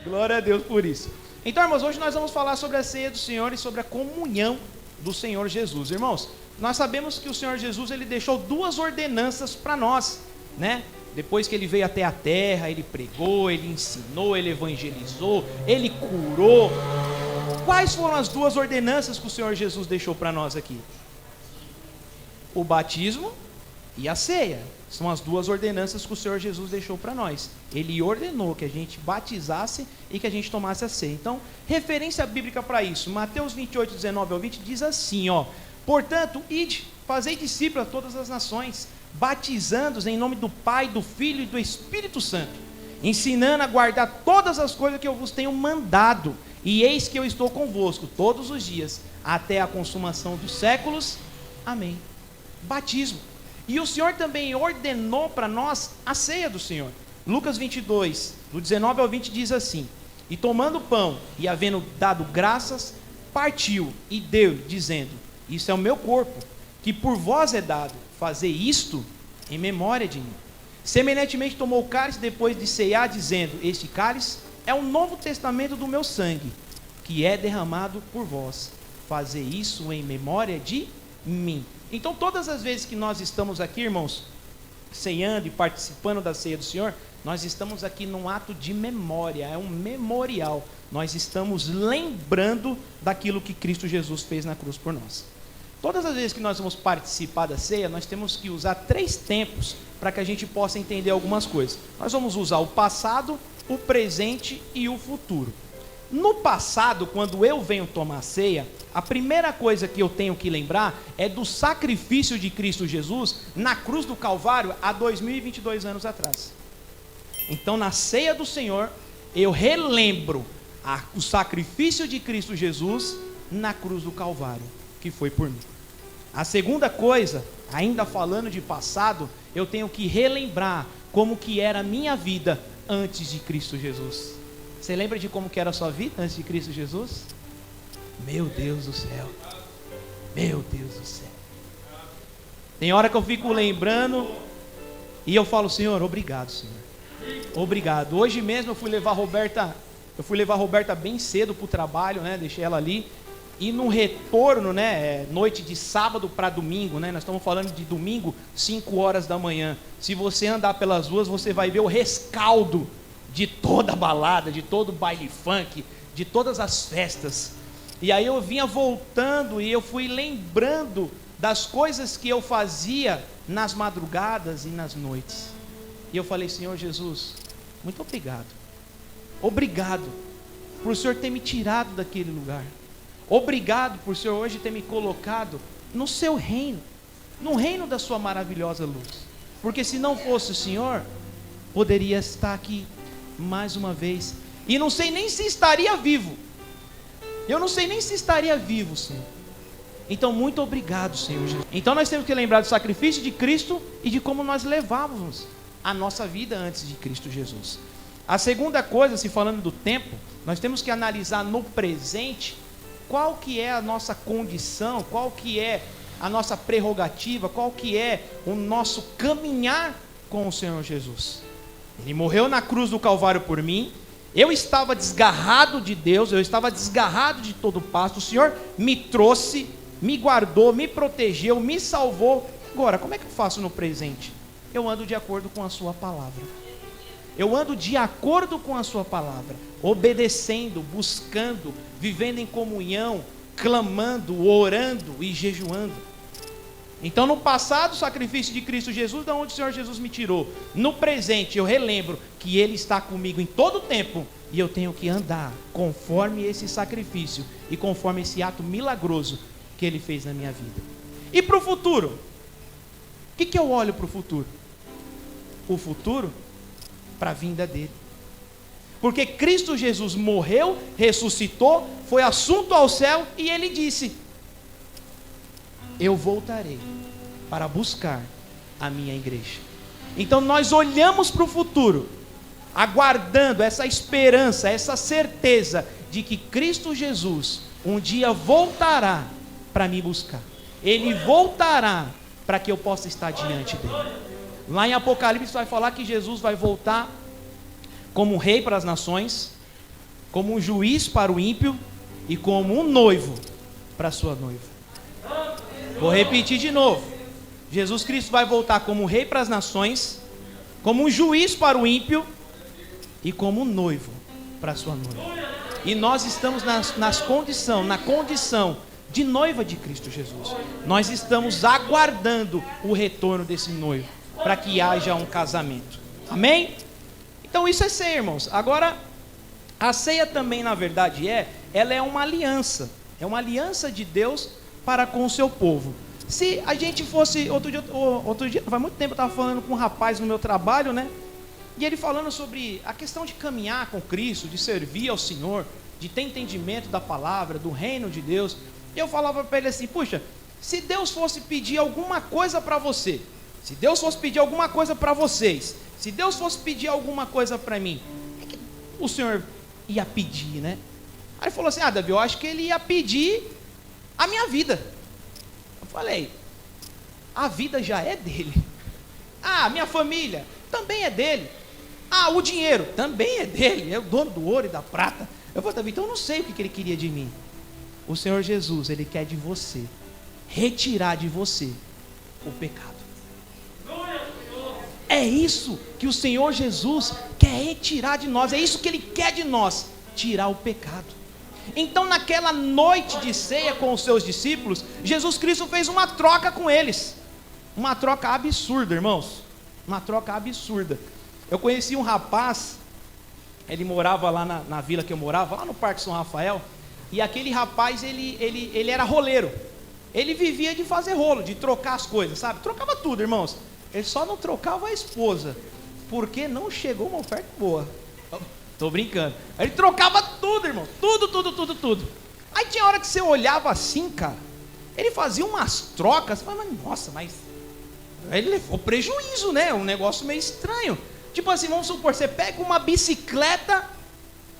Glória a Deus por isso. Então, irmãos, hoje nós vamos falar sobre a ceia do Senhor e sobre a comunhão do Senhor Jesus. Irmãos, nós sabemos que o Senhor Jesus, ele deixou duas ordenanças para nós, né? Depois que ele veio até a terra, ele pregou, ele ensinou, ele evangelizou, ele curou. Quais foram as duas ordenanças que o Senhor Jesus deixou para nós aqui? O batismo e a ceia. São as duas ordenanças que o Senhor Jesus deixou para nós. Ele ordenou que a gente batizasse e que a gente tomasse a ceia. Então, referência bíblica para isso. Mateus 28, 19 ao 20 diz assim, ó: portanto, ide, fazei discípulos a todas as nações, batizando-os em nome do Pai, do Filho e do Espírito Santo, ensinando a guardar todas as coisas que eu vos tenho mandado. E eis que eu estou convosco todos os dias, até a consumação dos séculos. Amém. Batismo. E o Senhor também ordenou para nós a ceia do Senhor. Lucas 22, do 19 ao 20 diz assim: e tomando o pão, e havendo dado graças, partiu e deu, dizendo: isso é o meu corpo, que por vós é dado, fazei isto em memória de mim. Semelhantemente tomou o cálice depois de ceiar, dizendo: este cálice é o novo testamento do meu sangue, que é derramado por vós. Fazei isso em memória de mim. Então, todas as vezes que nós estamos aqui, irmãos, ceando e participando da ceia do Senhor, nós estamos aqui num ato de memória, é um memorial. Nós estamos lembrando daquilo que Cristo Jesus fez na cruz por nós. Todas as vezes que nós vamos participar da ceia, nós temos que usar 3 tempos para que a gente possa entender algumas coisas. Nós vamos usar o passado, o presente e o futuro. No passado, quando eu venho tomar a ceia, a primeira coisa que eu tenho que lembrar é do sacrifício de Cristo Jesus na cruz do Calvário há 2022 anos atrás. Então, na ceia do Senhor, eu relembro o sacrifício de Cristo Jesus na cruz do Calvário, que foi por mim. A segunda coisa, ainda falando de passado, eu tenho que relembrar como que era a minha vida antes de Cristo Jesus. Você lembra de como que era a sua vida antes de Cristo Jesus? Meu Deus do céu. Meu Deus do céu. Tem hora que eu fico lembrando e eu falo: Senhor, obrigado, Senhor. Obrigado. Hoje mesmo eu fui levar a Roberta bem cedo para o trabalho, né? Deixei ela ali. E no retorno, né? Noite de sábado para domingo, né? Nós estamos falando de domingo, 5 horas da manhã. Se você andar pelas ruas, você vai ver o rescaldo de toda a balada, de todo o baile funk, de todas as festas. E aí eu vinha voltando e eu fui lembrando das coisas que eu fazia nas madrugadas e nas noites. E eu falei: Senhor Jesus, muito obrigado. Obrigado por o Senhor ter me tirado daquele lugar. Obrigado por o Senhor hoje ter me colocado no seu reino, no reino da sua maravilhosa luz. Porque se não fosse o Senhor, poderia estar aqui mais uma vez, e não sei nem se estaria vivo. Eu não sei nem se estaria vivo, Senhor. Então, muito obrigado, Senhor Jesus. Então nós temos que lembrar do sacrifício de Cristo e de como nós levávamos a nossa vida antes de Cristo Jesus. A segunda coisa, se falando do tempo, nós temos que analisar no presente qual que é a nossa condição, qual que é a nossa prerrogativa, qual que é o nosso caminhar com o Senhor Jesus. Ele morreu na cruz do Calvário por mim. Eu estava desgarrado de Deus, eu estava desgarrado de todo o pasto. O Senhor me trouxe, me guardou, me protegeu, me salvou. Agora, como é que eu faço no presente? Eu ando de acordo com a sua palavra. Eu ando de acordo com a sua palavra, obedecendo, buscando, vivendo em comunhão, clamando, orando e jejuando. Então, no passado, o sacrifício de Cristo Jesus, de onde o Senhor Jesus me tirou. No presente, eu relembro que Ele está comigo em todo o tempo, e eu tenho que andar conforme esse sacrifício e conforme esse ato milagroso que Ele fez na minha vida. E para o futuro? O que eu olho para o futuro? O futuro para a vinda dEle. Porque Cristo Jesus morreu, ressuscitou, foi assunto ao céu, e Ele disse: eu voltarei para buscar a minha igreja. Então nós olhamos para o futuro, aguardando essa esperança, essa certeza de que Cristo Jesus um dia voltará para me buscar. Ele voltará para que eu possa estar diante dele. Lá em Apocalipse vai falar que Jesus vai voltar como rei para as nações, como um juiz para o ímpio e como um noivo para a sua noiva. Vou repetir de novo. Jesus Cristo vai voltar como rei para as nações, como um juiz para o ímpio e como um noivo para a sua noiva. E nós estamos na condição de noiva de Cristo Jesus. Nós estamos aguardando o retorno desse noivo, para que haja um casamento. Amém? Então isso é ceia, irmãos. Agora, a ceia também, na verdade, ela é uma aliança. É uma aliança de Deus para com o seu povo. Se a gente fosse, outro dia, faz muito tempo eu estava falando com um rapaz no meu trabalho, né? E ele falando sobre a questão de caminhar com Cristo, de servir ao Senhor, de ter entendimento da palavra, do reino de Deus. E eu falava para ele assim, puxa, se Deus fosse pedir alguma coisa para você, se Deus fosse pedir alguma coisa para vocês, se Deus fosse pedir alguma coisa para mim, o que o Senhor ia pedir, né? Aí ele falou assim, Davi, eu acho que ele ia pedir a minha vida. Eu falei, a vida já é dele. Minha família também é dele. O dinheiro também é dele, é o dono do ouro e da prata. Eu falei, Davi, então eu não sei o que ele queria de mim. O Senhor Jesus, Ele quer de você, retirar de você o pecado. É isso que o Senhor Jesus quer retirar de nós, é isso que Ele quer de nós, tirar o pecado. Então naquela noite de ceia com os seus discípulos, Jesus Cristo fez uma troca com eles. Uma troca absurda, irmãos. Uma troca absurda. Eu conheci um rapaz, ele morava lá na vila que eu morava, lá no Parque São Rafael. E aquele rapaz, ele era roleiro. Ele vivia de fazer rolo, de trocar as coisas, sabe? Trocava tudo, irmãos. Ele só não trocava a esposa, porque não chegou uma oferta boa. Tô brincando. Ele trocava tudo, irmão. Tudo. Aí tinha hora que você olhava assim, cara. Ele fazia umas trocas. Você falava, nossa, mas ele levou prejuízo, né? Um negócio meio estranho. Tipo assim, vamos supor, você pega uma bicicleta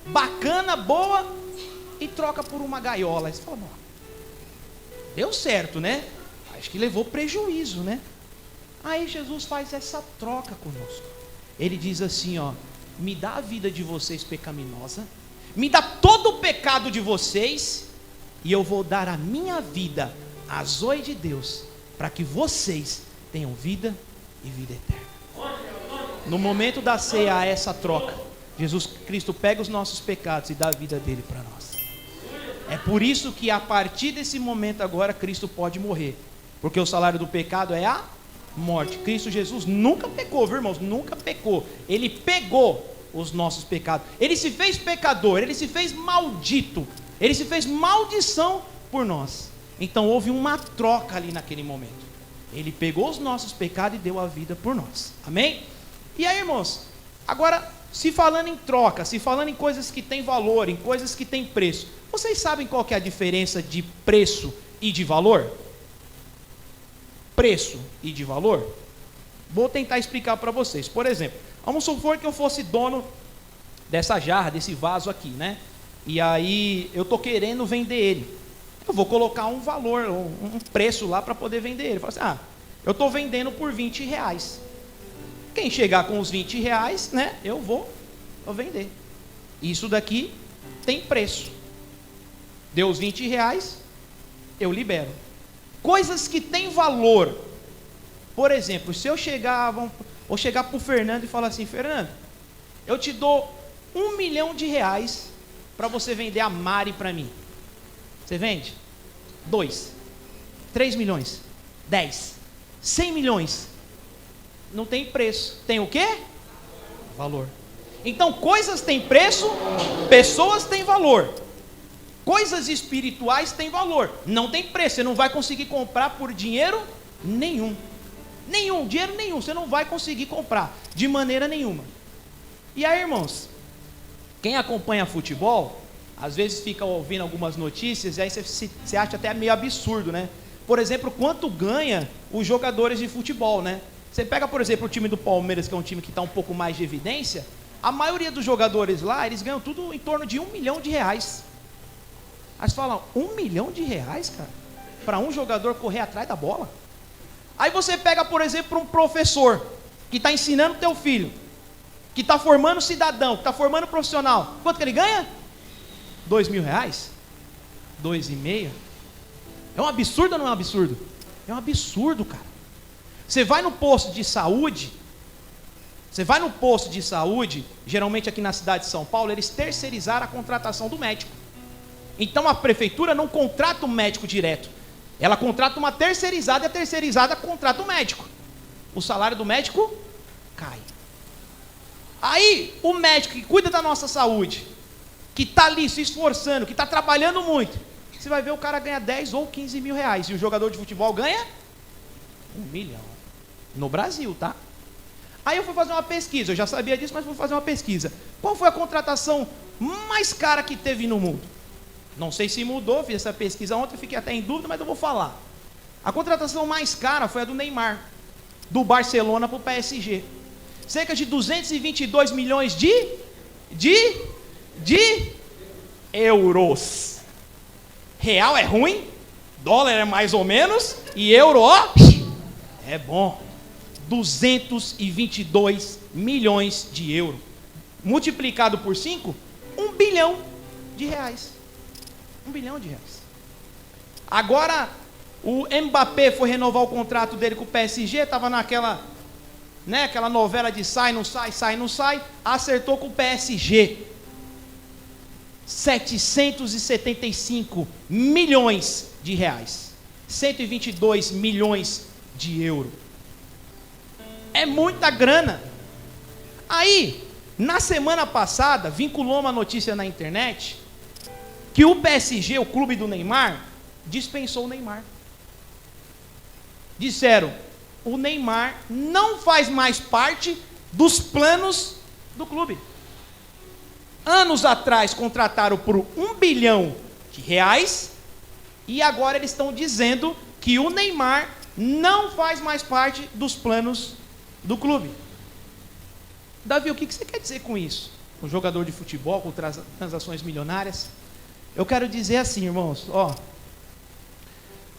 bacana, boa, e troca por uma gaiola. Aí você fala, deu certo, né? Acho que levou prejuízo, né? Aí Jesus faz essa troca conosco. Ele diz assim, me dá a vida de vocês pecaminosa, me dá todo o pecado de vocês, e eu vou dar a minha vida, a Zoe de Deus, para que vocês tenham vida e vida eterna. No momento da ceia, há essa troca. Jesus Cristo pega os nossos pecados e dá a vida dele para nós. É por isso que a partir desse momento agora Cristo pode morrer, porque o salário do pecado é a morte. Cristo Jesus nunca pecou, viu, irmãos? Nunca pecou. Ele pegou os nossos pecados. Ele se fez pecador, ele se fez maldito, ele se fez maldição por nós. Então houve uma troca ali naquele momento. Ele pegou os nossos pecados e deu a vida por nós. Amém? E aí, irmãos, agora, se falando em troca, se falando em coisas que têm valor, em coisas que têm preço, vocês sabem qual que é a diferença de preço e de valor? Preço e de valor? Vou tentar explicar para vocês. Por exemplo, vamos supor que eu fosse dono dessa jarra, desse vaso aqui, né? E aí eu estou querendo vender ele. Eu vou colocar um valor, um preço lá para poder vender ele. Falo assim, eu estou vendendo por R$20. Quem chegar com os R$20, né? Eu vou vender. Isso daqui tem preço. Deu os R$20, eu libero. Coisas que têm valor. Por exemplo, se eu chegar, vou chegar para o Fernando e falar assim, Fernando, eu te dou R$1 milhão para você vender a Mari para mim. Você vende? 2, 3 milhões, 10, 100 milhões. Não tem preço. Tem o quê? Valor. Então coisas têm preço, pessoas têm valor. Coisas espirituais têm valor. Não tem preço. Você não vai conseguir comprar por dinheiro nenhum. Dinheiro nenhum. Você não vai conseguir comprar de maneira nenhuma. E aí, irmãos, quem acompanha futebol, às vezes fica ouvindo algumas notícias e aí você acha até meio absurdo, né? Por exemplo, quanto ganha os jogadores de futebol, né? Você pega, por exemplo, o time do Palmeiras, que é um time que está um pouco mais de evidência, a maioria dos jogadores lá, eles ganham tudo em torno de R$1 milhão. Aí você fala, R$1 milhão, cara? Para um jogador correr atrás da bola? Aí você pega, por exemplo, um professor que está ensinando teu filho, que está formando cidadão, que está formando profissional. Quanto que ele ganha? R$2.000? 2,5? É um absurdo ou não é um absurdo? É um absurdo, cara. Você vai no posto de saúde, geralmente aqui na cidade de São Paulo, eles terceirizaram a contratação do médico. Então a prefeitura não contrata o médico direto, ela contrata uma terceirizada e a terceirizada contrata o médico. O salário do médico cai. Aí o médico que cuida da nossa saúde, que está ali se esforçando, que está trabalhando muito, você vai ver o cara ganha 10 ou 15 mil reais, e o jogador de futebol ganha 1 milhão, no Brasil, tá? Aí eu fui fazer uma pesquisa, eu já sabia disso, mas fui fazer uma pesquisa. Qual foi a contratação mais cara que teve no mundo? Não sei se mudou, fiz essa pesquisa ontem, fiquei até em dúvida, mas eu vou falar. A contratação mais cara foi a do Neymar, do Barcelona para o PSG. Cerca de 222 milhões de euros. Real é ruim, dólar é mais ou menos, e euro, ó, é bom. 222 milhões de euros. Multiplicado por 5, 1 bilhão de reais. 1 bilhão de reais. Agora, o Mbappé foi renovar o contrato dele com o PSG, estava naquela, né, aquela novela de sai, não sai, sai, não sai, acertou com o PSG. 775 milhões de reais. 122 milhões de euros. É muita grana. Aí, na semana passada, vinculou uma notícia na internet que o PSG, o clube do Neymar, dispensou o Neymar. Disseram, o Neymar não faz mais parte dos planos do clube. Anos atrás contrataram por 1 bilhão de reais e agora eles estão dizendo que o Neymar não faz mais parte dos planos do clube. Davi, o que você quer dizer com isso? Um jogador de futebol com transações milionárias? Eu quero dizer assim, irmãos, ó,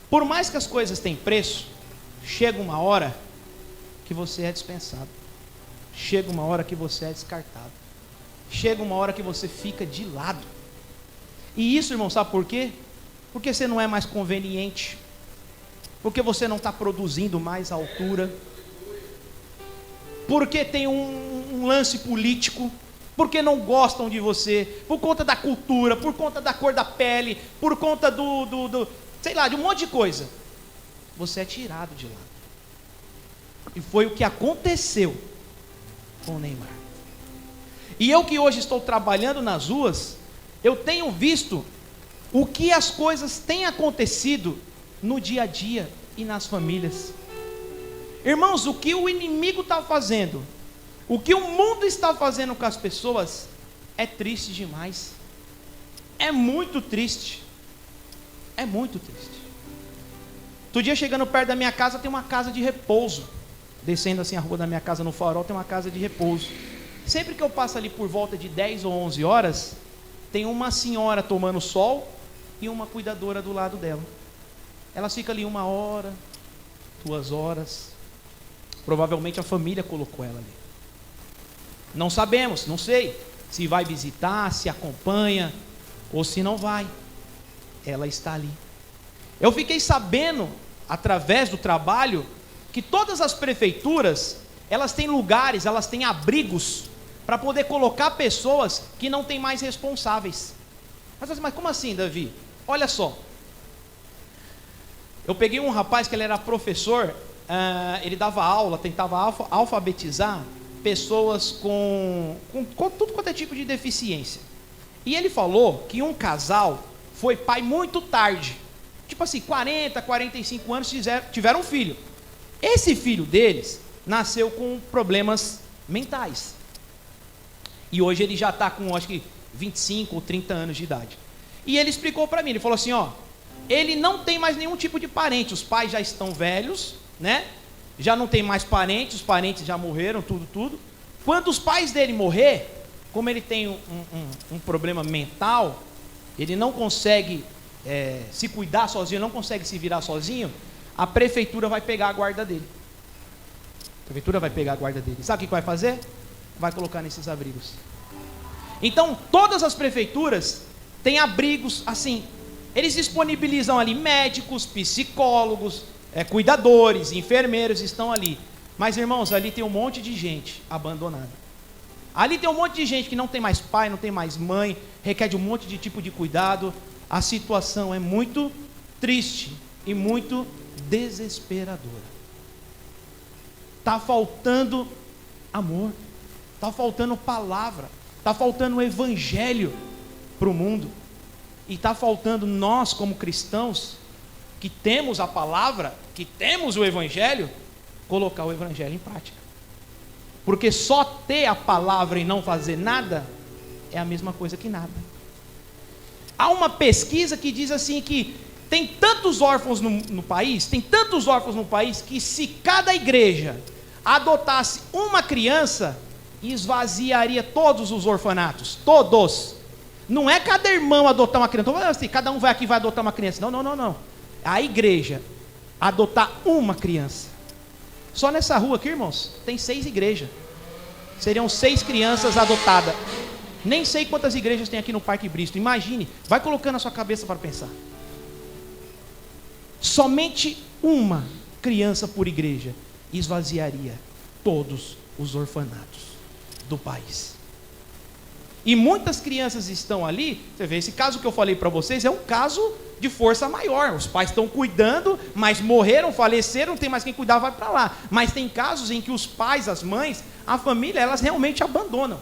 por mais que as coisas tenham preço, chega uma hora que você é dispensado. Chega uma hora que você é descartado. Chega uma hora que você fica de lado. E isso, irmão, sabe por quê? Porque você não é mais conveniente. Porque você não está produzindo mais à altura. Porque tem um lance político. Porque não gostam de você. Por conta da cultura, por conta da cor da pele, por conta sei lá, de um monte de coisa. Você é tirado de lado. E foi o que aconteceu com o Neymar. E eu que hoje estou trabalhando nas ruas, eu tenho visto o que as coisas têm acontecido no dia a dia e nas famílias. Irmãos, o que o inimigo está fazendo, o que o mundo está fazendo com as pessoas, é triste demais. É muito triste. É muito triste. Outro dia, chegando perto da minha casa, tem uma casa de repouso. Descendo assim a rua da minha casa no Farol, tem uma casa de repouso. Sempre que eu passo ali por volta de 10 ou 11 horas, tem uma senhora tomando sol e uma cuidadora do lado dela. Ela fica ali 1 hora, 2 horas. Provavelmente a família colocou ela ali. Não sabemos, não sei se vai visitar, se acompanha ou se não vai. Ela está ali. Eu fiquei sabendo, através do trabalho, que todas as prefeituras, elas têm lugares, elas têm abrigos para poder colocar pessoas que não têm mais responsáveis. Mas como assim, Davi? Olha só. Eu peguei um rapaz que ele era professor, ele dava aula, tentava alfabetizar pessoas com tudo quanto é tipo de deficiência. E ele falou que um casal foi pai muito tarde. Tipo assim, 40, 45 anos, tiveram um filho. Esse filho deles nasceu com problemas mentais. E hoje ele já está com, acho que, 25 ou 30 anos de idade. E ele explicou para mim, ele falou assim, ó, ele não tem mais nenhum tipo de parente, os pais já estão velhos, né? Já não tem mais parentes, os parentes já morreram, tudo. Quando os pais dele morrer, como ele tem um problema mental, ele não consegue se cuidar sozinho, não consegue se virar sozinho, a prefeitura vai pegar a guarda dele. A prefeitura vai pegar a guarda dele. Sabe o que vai fazer? Vai colocar nesses abrigos. Então, todas as prefeituras tem abrigos, assim, eles disponibilizam ali médicos, psicólogos, cuidadores, enfermeiros estão ali. Mas, irmãos, ali tem um monte de gente abandonada. Ali tem um monte de gente que não tem mais pai, não tem mais mãe, requer de um monte de tipo de cuidado. A situação é muito triste e muito desesperadora. Está faltando amor, está faltando palavra, está faltando evangelho para o mundo. E está faltando nós como cristãos, que temos a palavra, que temos o evangelho, colocar o evangelho em prática. Porque só ter a palavra e não fazer nada é a mesma coisa que nada. Há uma pesquisa que diz assim que tem tantos órfãos no país, que se cada igreja adotasse uma criança, esvaziaria todos os orfanatos, todos. Não é cada irmão adotar uma criança, assim, cada um vai aqui e vai adotar uma criança, não. A igreja adotar uma criança. Só nessa rua aqui, irmãos, tem 6 igrejas. Seriam 6 crianças adotadas. Nem sei quantas igrejas tem aqui no Parque Bristo. Imagine, vai colocando na sua cabeça para pensar. Somente uma criança por igreja esvaziaria todos os orfanatos do país. E muitas crianças estão ali. Você vê, esse caso que eu falei para vocês é um caso de força maior. Os pais estão cuidando, mas morreram, faleceram, não tem mais quem cuidar, vai para lá. Mas tem casos em que os pais, as mães, a família, elas realmente abandonam.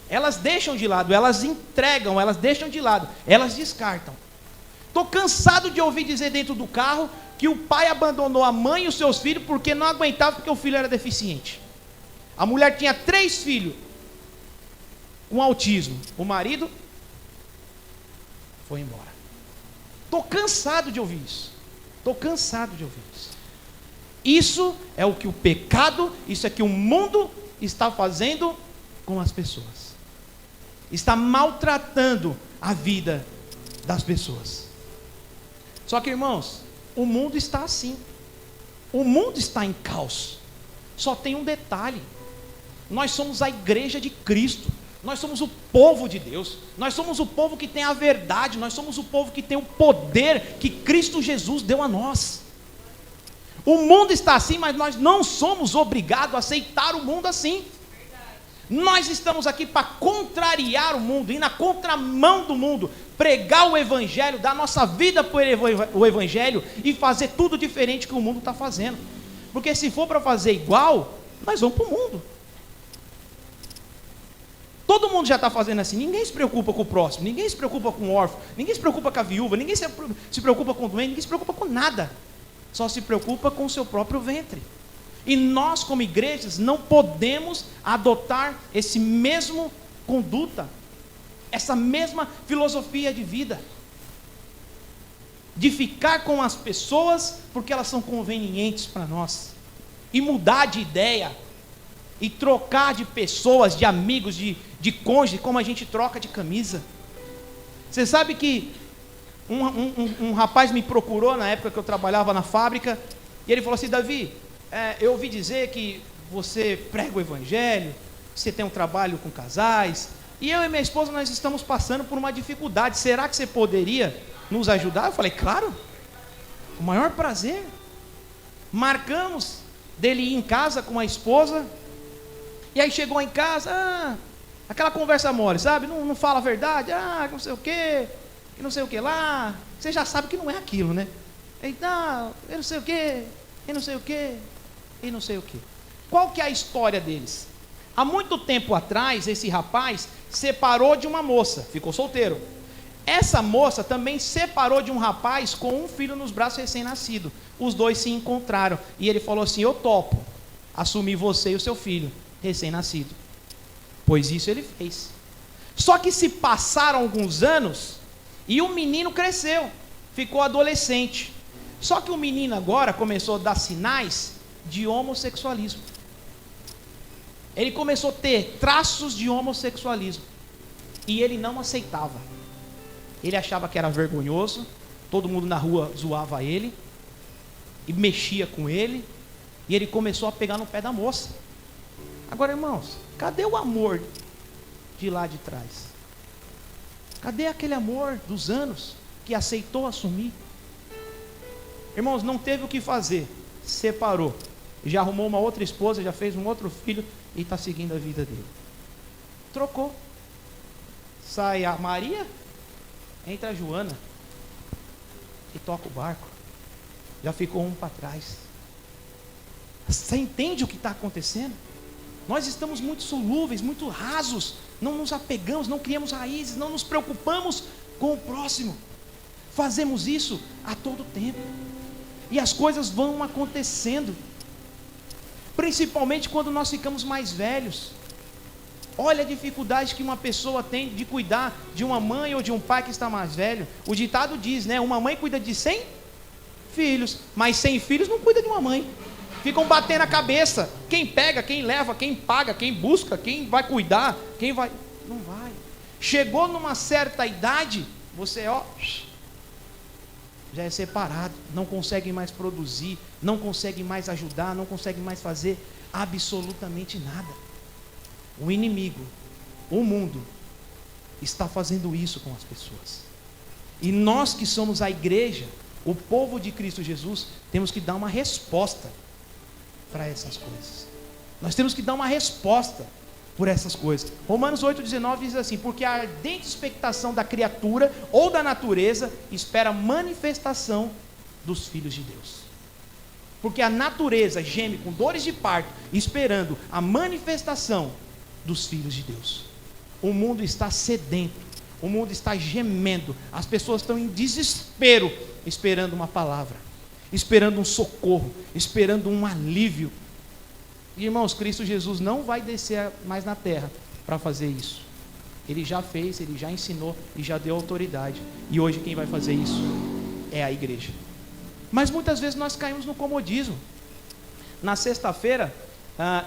Elas deixam de lado, elas entregam, elas deixam de lado, elas descartam. Estou cansado de ouvir dizer dentro do carro que o pai abandonou a mãe e os seus filhos porque não aguentava, porque o filho era deficiente. A mulher tinha 3 filhos com autismo. O marido foi embora. Estou cansado de ouvir isso. Isso é o que o pecado, isso é que o mundo está fazendo com as pessoas. Está maltratando a vida das pessoas. Só que, irmãos, o mundo está assim. O mundo está em caos. Só tem um detalhe: nós somos a igreja de Cristo. Nós somos o povo de Deus. Nós somos o povo que tem a verdade. Nós somos o povo que tem o poder que Cristo Jesus deu a nós. O mundo está assim, mas nós não somos obrigados a aceitar o mundo assim. Nós estamos aqui para contrariar o mundo, ir na contramão do mundo, pregar o evangelho, dar nossa vida por o evangelho e fazer tudo diferente que o mundo está fazendo. Porque se for para fazer igual, nós vamos para o mundo. Todo mundo já está fazendo assim. Ninguém se preocupa com o próximo, ninguém se preocupa com o órfão, ninguém se preocupa com a viúva, ninguém se preocupa com o doente, ninguém se preocupa com nada. Só se preocupa com o seu próprio ventre. E nós, como igrejas, não podemos adotar esse mesmo conduta, essa mesma filosofia de vida, de ficar com as pessoas porque elas são convenientes para nós, e mudar de ideia, e trocar de pessoas, de amigos, de cônjuge, como a gente troca de camisa. Você sabe que um rapaz me procurou na época que eu trabalhava na fábrica, e ele falou assim: Davi, eu ouvi dizer que você prega o evangelho, você tem um trabalho com casais, e eu e minha esposa nós estamos passando por uma dificuldade, será que você poderia nos ajudar? Eu falei: claro, o maior prazer. Marcamos dele ir em casa com a esposa, e aí chegou em casa, aquela conversa mole, sabe? Não fala a verdade, não sei o que, e não sei o que lá, você já sabe que não é aquilo, né? Então, eu não sei o que, e não sei o que, e não sei o que. Qual que é a história deles? Há muito tempo atrás, esse rapaz separou de uma moça, ficou solteiro. Essa moça também separou de um rapaz com um filho nos braços recém-nascido. Os dois se encontraram, e ele falou assim: eu topo assumir você e o seu filho recém-nascido. Pois isso ele fez. Só que se passaram alguns anos, e o menino cresceu, ficou adolescente. Só que o menino agora começou a dar sinais de homossexualismo. Ele começou a ter traços de homossexualismo. E ele não aceitava. Ele achava que era vergonhoso. Todo mundo na rua zoava ele. E mexia com ele. E ele começou a pegar no pé da moça. Agora, irmãos, cadê o amor de lá de trás? Cadê aquele amor dos anos que aceitou assumir? Irmãos, não teve o que fazer, separou, já arrumou uma outra esposa, já fez um outro filho e está seguindo a vida dele. Trocou. Sai a Maria, entra a Joana e toca o barco. Já ficou um para trás. Você entende o que está acontecendo? Nós estamos muito solúveis, muito rasos, não nos apegamos, não criamos raízes, não nos preocupamos com o próximo. Fazemos isso a todo tempo. E as coisas vão acontecendo, principalmente quando nós ficamos mais velhos. Olha a dificuldade que uma pessoa tem de cuidar de uma mãe ou de um pai que está mais velho. O ditado diz, né? Uma mãe cuida de 100 filhos, mas 100 filhos não cuida de uma mãe. Ficam batendo a cabeça. Quem pega, quem leva, quem paga, quem busca, quem vai cuidar, quem vai... Não vai. Chegou numa certa idade, você já é separado, não consegue mais produzir, não consegue mais ajudar, não consegue mais fazer absolutamente nada. O inimigo, o mundo, está fazendo isso com as pessoas. E nós que somos a igreja, o povo de Cristo Jesus, temos que dar uma resposta para essas coisas. Nós temos que dar uma resposta por essas coisas. Romanos 8,19 diz assim: porque a ardente expectação da criatura ou da natureza espera a manifestação dos filhos de Deus. Porque a natureza geme com dores de parto, esperando a manifestação dos filhos de Deus. O mundo está sedento, o mundo está gemendo, as pessoas estão em desespero, esperando uma palavra, esperando um socorro, esperando um alívio. Irmãos, Cristo Jesus não vai descer mais na terra para fazer isso. Ele já fez, ele já ensinou e já deu autoridade. E hoje quem vai fazer isso é a igreja. Mas muitas vezes nós caímos no comodismo. Na sexta-feira,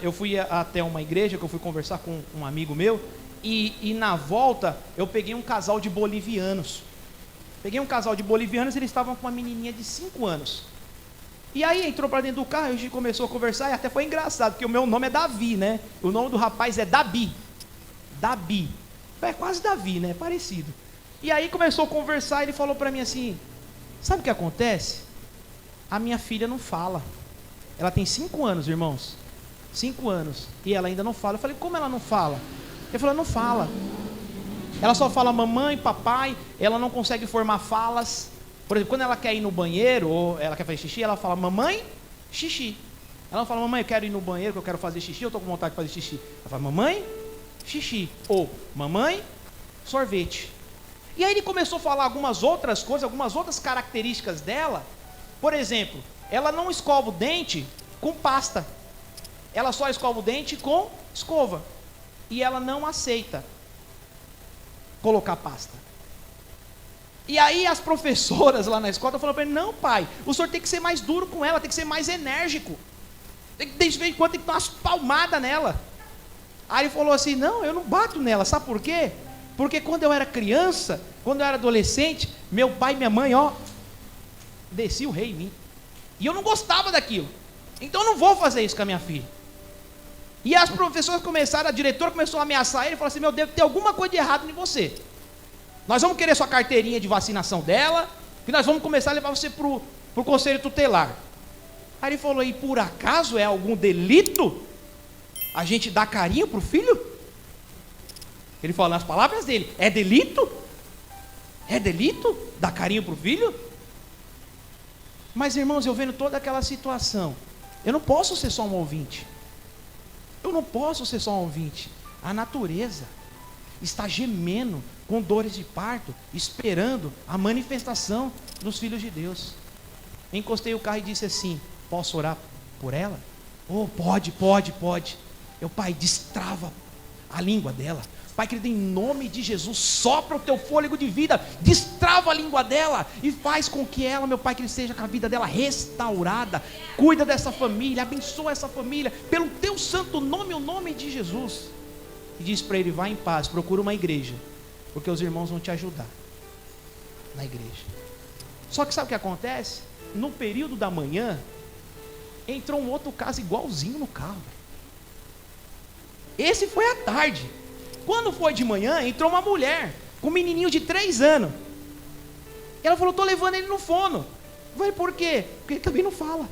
eu fui até uma igreja que eu fui conversar com um amigo meu. E na volta eu peguei um casal de bolivianos. Eles estavam com uma menininha de 5 anos. E aí entrou para dentro do carro, a gente começou a conversar e até foi engraçado, porque o meu nome é Davi, né? O nome do rapaz é Dabi. É quase Davi, né? Parecido. E aí começou a conversar e ele falou para mim assim: sabe o que acontece? A minha filha não fala. Ela tem 5 anos, irmãos. 5 anos. E ela ainda não fala. Eu falei: como ela não fala? Ele falou: não fala. Ela só fala mamãe, papai. Ela não consegue formar falas. Por exemplo, quando ela quer ir no banheiro, ou ela quer fazer xixi, ela fala mamãe, xixi. Ela não fala mamãe, eu quero ir no banheiro, que eu quero fazer xixi, eu estou com vontade de fazer xixi. Ela fala mamãe, xixi. Ou mamãe, sorvete. E aí ele começou a falar algumas outras coisas, algumas outras características dela. Por exemplo, ela não escova o dente com pasta. Ela só escova o dente com escova. E ela não aceita colocar pasta. E aí as professoras lá na escola falaram para ele: não, pai, o senhor tem que ser mais duro com ela, tem que ser mais enérgico. De vez em quando tem que dar umas palmadas nela. Aí ele falou assim: não, eu não bato nela, sabe por quê? Porque quando eu era criança, quando eu era adolescente, meu pai e minha mãe, descia o rei em mim. E eu não gostava daquilo. Então eu não vou fazer isso com a minha filha. E as professoras começaram, a diretora começou a ameaçar ele e falou assim: meu Deus, tem alguma coisa de errado em você. Nós vamos querer sua carteirinha de vacinação dela, que nós vamos começar a levar você para o conselho tutelar. Aí ele falou: e por acaso é algum delito a gente dar carinho para o filho? Ele falou nas palavras dele: é delito? É delito dar carinho para o filho? Mas irmãos, eu vendo toda aquela situação, eu não posso ser só um ouvinte. A natureza está gemendo com dores de parto, esperando a manifestação dos filhos de Deus. Encostei o carro e disse assim: posso orar por ela? Oh, pode. Eu, pai, destrava a língua dela. Pai querido, em nome de Jesus, sopra o teu fôlego de vida, destrava a língua dela e faz com que ela, meu pai, que seja com a vida dela restaurada. Cuida dessa família, abençoa essa família, pelo teu santo nome, o nome de Jesus. E diz para ele: vá em paz, procura uma igreja, porque os irmãos vão te ajudar na igreja. Só que sabe o que acontece? No período da manhã, entrou um outro caso igualzinho no carro. Esse foi à tarde. Quando foi de manhã, entrou uma mulher com um menininho de 3 anos. E ela falou, estou levando ele no fono. Eu falei, por quê? Porque ele também não fala.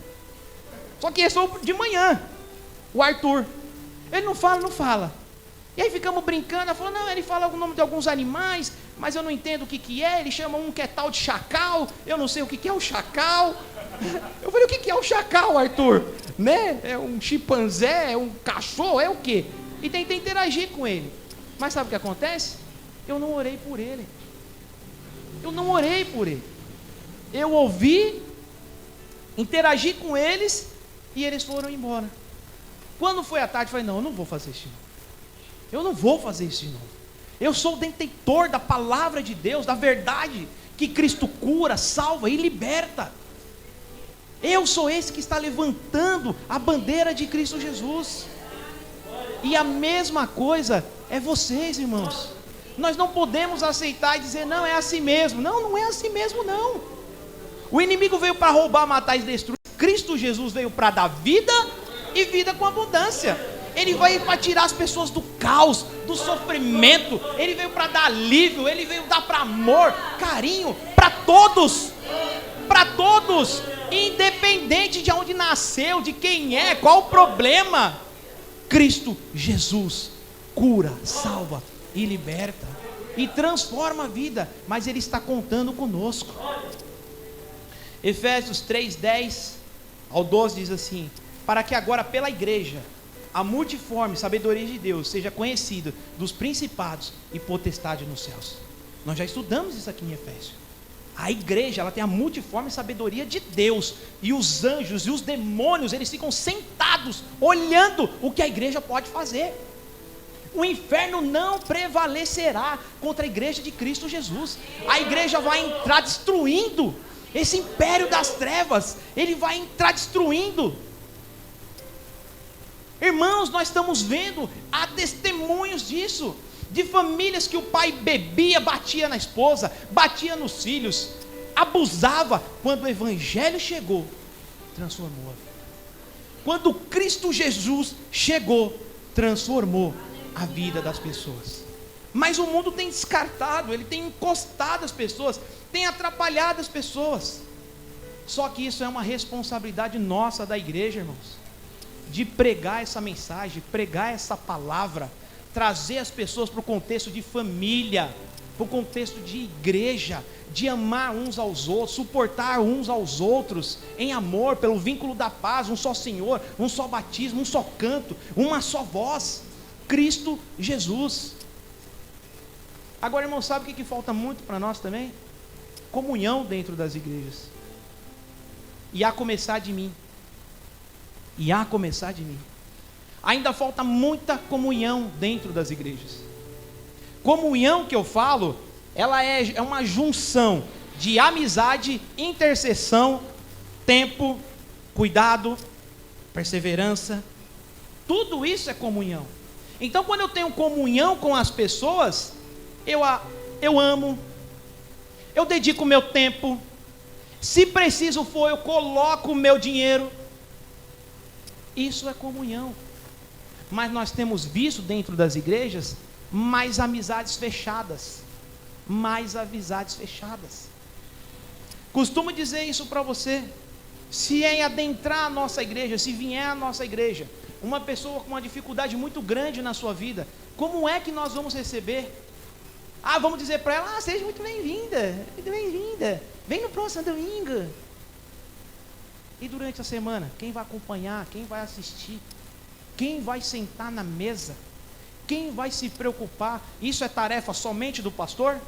Só que é só de manhã, o Arthur. Ele não fala. E aí ficamos brincando, ela falou, não, ele fala o nome de alguns animais, mas eu não entendo o que é, ele chama um que é tal de chacal, eu não sei o que é o chacal. Eu falei, o que é o chacal, Arthur? Né? É um chimpanzé, é um cachorro, é o quê? E tentei interagir com ele. Mas sabe o que acontece? Eu não orei por ele. Eu ouvi, interagi com eles e eles foram embora. Quando foi à tarde, eu falei, não, eu não vou fazer isso de novo. Eu sou o detentor da palavra de Deus, da verdade, que Cristo cura, salva e liberta. Eu sou esse que está levantando a bandeira de Cristo Jesus. E a mesma coisa é vocês, irmãos. Nós não podemos aceitar e dizer, não, é assim mesmo. Não é assim mesmo, não. O inimigo veio para roubar, matar e destruir. Cristo Jesus veio para dar vida e vida com abundância. Ele veio para tirar as pessoas do caos, do sofrimento. Ele veio para dar alívio. Ele veio dar para amor, carinho, para todos. Para todos. Independente de onde nasceu, de quem é, qual o problema. Cristo Jesus cura, salva e liberta. E transforma a vida. Mas Ele está contando conosco. Efésios 3:10 ao 12 diz assim: para que agora pela igreja a multiforme sabedoria de Deus seja conhecida dos principados e potestades nos céus. Nós já estudamos isso aqui em Efésios. A igreja, ela tem a multiforme sabedoria de Deus, e os anjos e os demônios, eles ficam sentados olhando o que a igreja pode fazer. O inferno não prevalecerá contra a igreja de Cristo Jesus. A igreja vai entrar destruindo esse império das trevas. Ele vai entrar destruindo. Irmãos, nós estamos vendo, há testemunhos disso, de famílias que o pai bebia, batia na esposa, batia nos filhos, abusava. Quando o evangelho chegou, transformou. Quando Cristo Jesus chegou, transformou a vida das pessoas. Mas o mundo tem descartado, ele tem encostado as pessoas, tem atrapalhado as pessoas. Só que isso é uma responsabilidade nossa da igreja, irmãos, de pregar essa mensagem, pregar essa palavra, trazer as pessoas para o contexto de família, para o contexto de igreja, de amar uns aos outros, suportar uns aos outros, em amor, pelo vínculo da paz, um só Senhor, um só batismo, um só canto, uma só voz, Cristo Jesus. Agora, irmão, sabe o que falta muito para nós também? Comunhão dentro das igrejas, e a começar de mim. Ainda falta muita comunhão dentro das igrejas. Comunhão que eu falo, ela é uma junção de amizade, intercessão, tempo, cuidado, perseverança. Tudo isso é comunhão. Então, quando eu tenho comunhão com as pessoas, eu amo, eu dedico o meu tempo, se preciso for, eu coloco o meu dinheiro. Isso é comunhão. Mas nós temos visto dentro das igrejas mais amizades fechadas. Costumo dizer isso para você. Se em adentrar a nossa igreja, se vier à nossa igreja uma pessoa com uma dificuldade muito grande na sua vida, como é que nós vamos receber? Vamos dizer para ela, seja muito bem-vinda, vem no próximo domingo. E durante a semana, quem vai acompanhar, quem vai assistir, quem vai sentar na mesa, quem vai se preocupar? Isso é tarefa somente do pastor?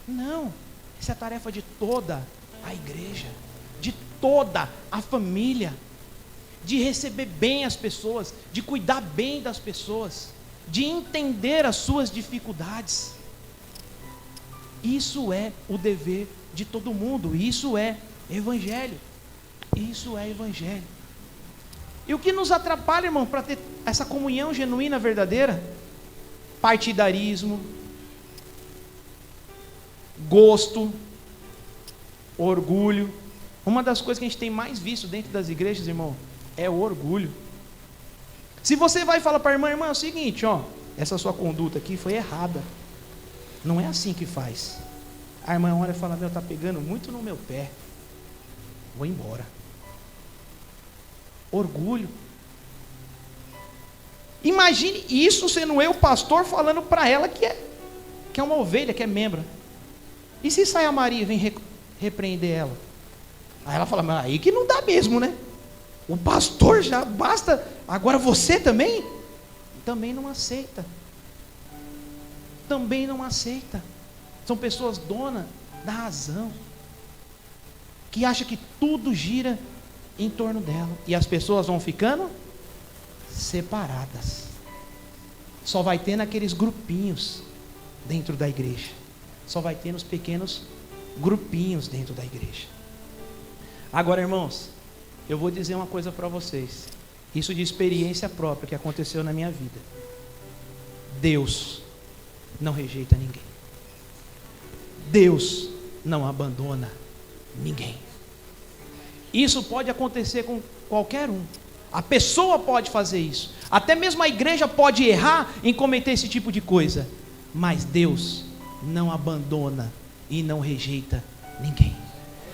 Não, isso é tarefa de toda a igreja, de toda a família, de receber bem as pessoas, de cuidar bem das pessoas, de entender as suas dificuldades. Isso é o dever de todo mundo, isso é evangelho. Isso é evangelho. E o que nos atrapalha, irmão, para ter essa comunhão genuína, verdadeira? Partidarismo, gosto, orgulho. Uma das coisas que a gente tem mais visto dentro das igrejas, irmão, é o orgulho. Se você vai falar para a irmã, é o seguinte, essa sua conduta aqui foi errada. Não é assim que faz. A irmã olha e fala: meu, está pegando muito no meu pé, vou embora. Orgulho. Imagine isso sendo eu, pastor, falando para ela que é uma ovelha, que é membro. E se sai a Maria e vem repreender ela? Aí ela fala: mas aí que não dá mesmo, né? O pastor já basta, agora você também? Também não aceita. Também não aceita. São pessoas donas da razão, que acham que tudo gira em torno dela. E as pessoas vão ficando separadas. Só vai ter naqueles grupinhos dentro da igreja. Só vai ter nos pequenos grupinhos dentro da igreja. Agora, irmãos, eu vou dizer uma coisa para vocês. Isso de experiência própria que aconteceu na minha vida. Deus não rejeita ninguém. Deus não abandona ninguém. Isso pode acontecer com qualquer um. A pessoa pode fazer isso. Até mesmo a igreja pode errar em cometer esse tipo de coisa. Mas Deus não abandona e não rejeita ninguém.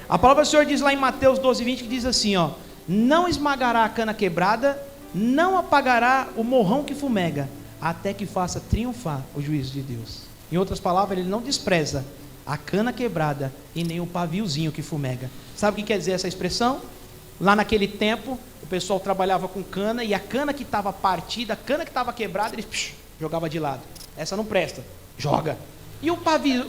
A palavra do Senhor diz lá em Mateus 12:20, que diz assim, ó: não esmagará a cana quebrada, não apagará o morrão que fumega, até que faça triunfar o juízo de Deus. Em outras palavras, ele não despreza a cana quebrada e nem o paviozinho que fumega. Sabe o que quer dizer essa expressão? Lá naquele tempo, o pessoal trabalhava com cana, e a cana que estava partida, a cana que estava quebrada, eles jogava de lado. Essa não presta, joga. E o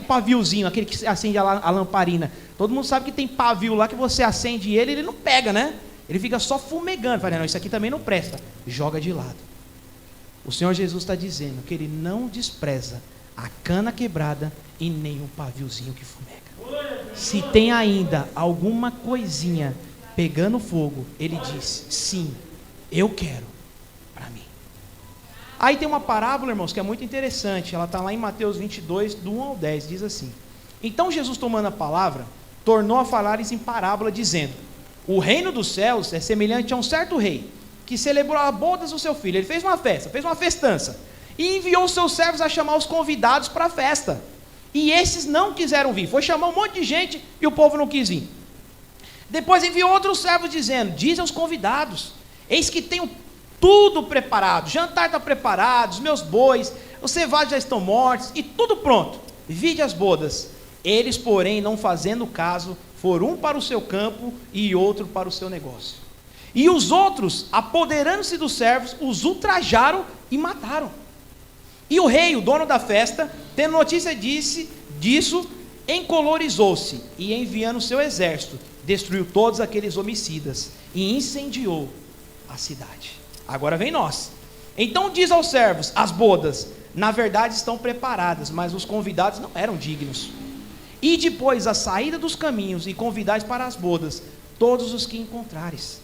paviozinho, aquele que acende a lamparina, todo mundo sabe que tem pavio lá que você acende ele, ele não pega, né? Ele fica só fumegando. Fala: não, isso aqui também não presta, joga de lado. O Senhor Jesus está dizendo que Ele não despreza a cana quebrada e nem o paviozinho que fumega. Se tem ainda alguma coisinha pegando fogo, Ele diz: sim, eu quero para mim. Aí tem uma parábola, irmãos, que é muito interessante. Ela está lá em Mateus 22, do 1 ao 10, diz assim: então Jesus, tomando a palavra, tornou a falar-lhes em parábola, dizendo: o reino dos céus é semelhante a um certo rei, que celebrou a bodas do seu filho. Ele fez uma festa, fez uma festança, e enviou os seus servos a chamar os convidados para a festa. E esses não quiseram vir. Foi chamar um monte de gente e o povo não quis vir. Depois enviou outros servos dizendo: diz aos convidados: eis que tenho tudo preparado, o jantar está preparado, os meus bois, os cevados já estão mortos, e tudo pronto, vide as bodas. Eles, porém, não fazendo caso, foram um para o seu campo e outro para o seu negócio. E os outros, apoderando-se dos servos, os ultrajaram e mataram. E o rei, o dono da festa, tendo notícia disso, encolorizou-se e, enviando o seu exército, destruiu todos aqueles homicidas e incendiou a cidade. Agora vem nós. Então diz aos servos: as bodas, na verdade, estão preparadas, mas os convidados não eram dignos. E depois a saída dos caminhos e convidais para as bodas todos os que encontrares.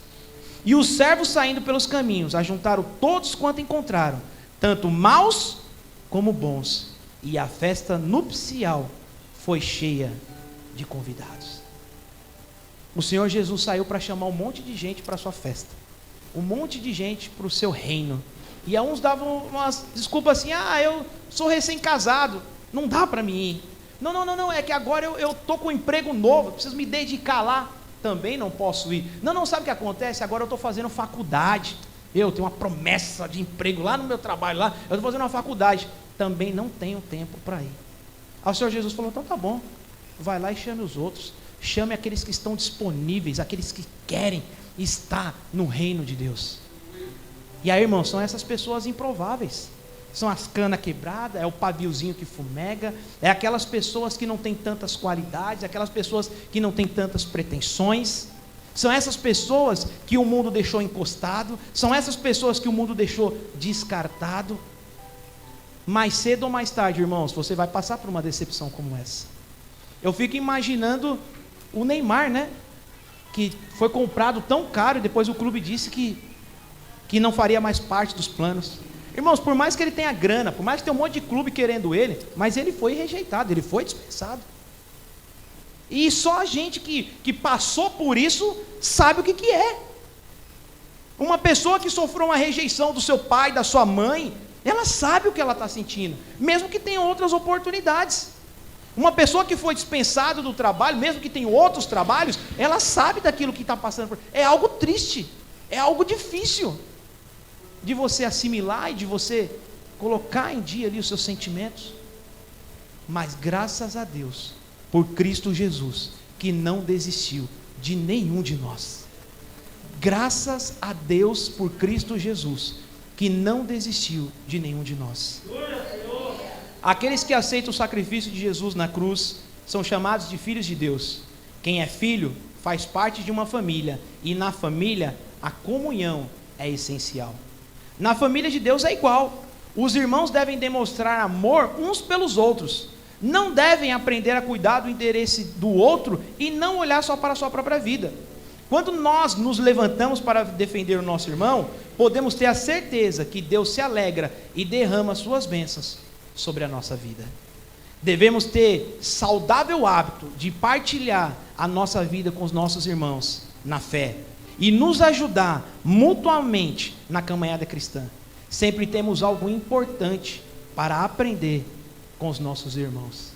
E os servos, saindo pelos caminhos, ajuntaram todos quanto encontraram, tanto maus como bons, e a festa nupcial foi cheia de convidados. O Senhor Jesus saiu para chamar um monte de gente para a sua festa, um monte de gente para o seu reino. E a uns davam umas desculpas assim: eu sou recém-casado, não dá para mim ir. Não, é que agora eu estou com um emprego novo, preciso me dedicar lá, também não posso ir. Não, sabe o que acontece? Agora eu estou fazendo faculdade, eu tenho uma promessa de emprego lá no meu trabalho, lá, eu estou fazendo uma faculdade, também não tenho tempo para ir. Aí o Senhor Jesus falou: então tá bom, vai lá e chame os outros, chame aqueles que estão disponíveis, aqueles que querem estar no reino de Deus. E aí, irmãos, são essas pessoas improváveis. São as canas quebradas, é o paviozinho que fumega, é aquelas pessoas que não têm tantas qualidades, aquelas pessoas que não têm tantas pretensões. São essas pessoas que o mundo deixou encostado, são essas pessoas que o mundo deixou descartado. Mais cedo ou mais tarde, irmãos, você vai passar por uma decepção como essa. Eu fico imaginando o Neymar, né? Que foi comprado tão caro e depois o clube disse que não faria mais parte dos planos. Irmãos, por mais que ele tenha grana, por mais que tenha um monte de clube querendo ele, mas ele foi rejeitado, ele foi dispensado. E só a gente que passou por isso sabe o que é. Uma pessoa que sofreu uma rejeição do seu pai, da sua mãe, Ela sabe o que ela está sentindo, mesmo que tenha outras oportunidades. Uma pessoa que foi dispensada do trabalho, mesmo que tenha outros trabalhos, ela sabe daquilo que está passando por. É algo triste, é algo difícil de você assimilar e de você colocar em dia ali os seus sentimentos. Mas graças a Deus, por Cristo Jesus, que não desistiu de nenhum de nós. Graças a Deus por Cristo Jesus, que não desistiu de nenhum de nós. Aqueles que aceitam o sacrifício de Jesus na cruz são chamados de filhos de Deus. Quem é filho faz parte de uma família, e na família a comunhão é essencial. Na família de Deus é igual. Os irmãos devem demonstrar amor uns pelos outros. Não devem aprender a cuidar do interesse do outro e não olhar só para a sua própria vida. Quando nós nos levantamos para defender o nosso irmão, podemos ter a certeza que Deus se alegra e derrama suas bênçãos sobre a nossa vida. Devemos ter saudável hábito de partilhar a nossa vida com os nossos irmãos na fé e nos ajudar mutuamente na caminhada cristã. Sempre temos algo importante para aprender com os nossos irmãos.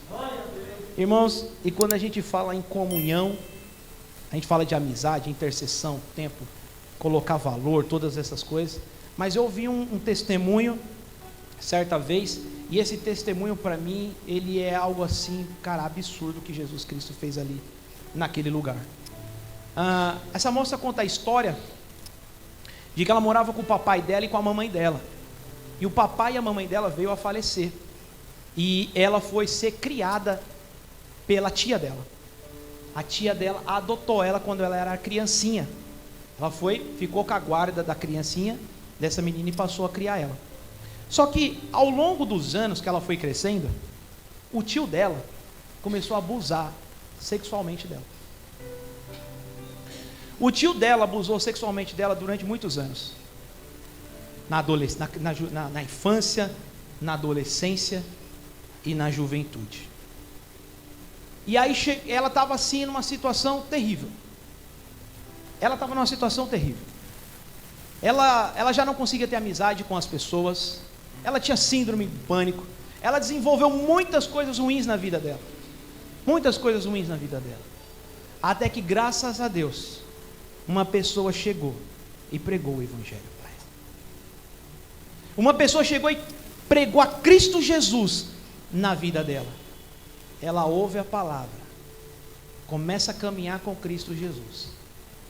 Irmãos, e quando a gente fala em comunhão, a gente fala de amizade, intercessão, tempo, colocar valor, todas essas coisas. Mas eu ouvi um testemunho certa vez, e esse testemunho para mim, ele é algo assim, cara, absurdo que Jesus Cristo fez ali, naquele lugar. Essa moça conta a história de que ela morava com o papai dela e com a mamãe dela. E o papai e a mamãe dela veio a falecer. E ela foi ser criada pela tia dela. A tia dela adotou ela quando ela era criancinha. Ela ficou com a guarda da criancinha, dessa menina, e passou a criar ela. Só que ao longo dos anos que ela foi crescendo, o tio dela começou a abusar sexualmente dela. O tio dela abusou sexualmente dela durante muitos anos. Na infância, na adolescência e na juventude. E aí ela estava assim numa situação terrível. Ela já não conseguia ter amizade com as pessoas. Ela tinha síndrome de pânico. Ela desenvolveu muitas coisas ruins na vida dela. Até que, graças a Deus, uma pessoa chegou e pregou o evangelho para ela. Uma pessoa chegou e pregou a Cristo Jesus na vida dela. Ela ouve a palavra, começa a caminhar com Cristo Jesus,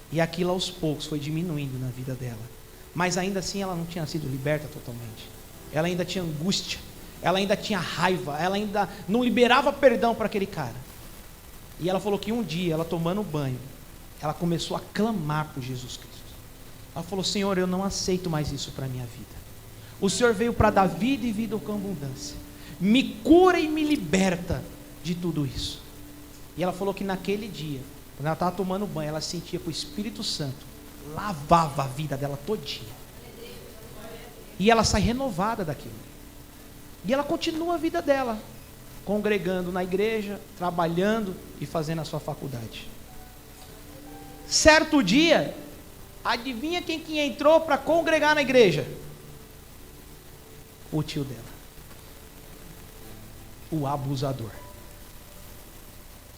e aquilo aos poucos foi diminuindo na vida dela, mas ainda assim ela não tinha sido liberta totalmente. Ela ainda tinha angústia, ela ainda tinha raiva, ela ainda não liberava perdão para aquele cara. E ela falou que um dia, ela tomando banho, ela começou a clamar por Jesus Cristo. Ela falou: Senhor, eu não aceito mais isso para a minha vida. O Senhor veio para dar vida e vida com abundância. Me cura e me liberta de tudo isso. E ela falou que naquele dia, quando ela estava tomando banho, ela sentia que o Espírito Santo lavava a vida dela todinha. E ela sai renovada daquilo. E ela continua a vida dela, congregando na igreja, trabalhando e fazendo a sua faculdade. Certo dia, adivinha quem que entrou para congregar na igreja? O tio dela, o abusador.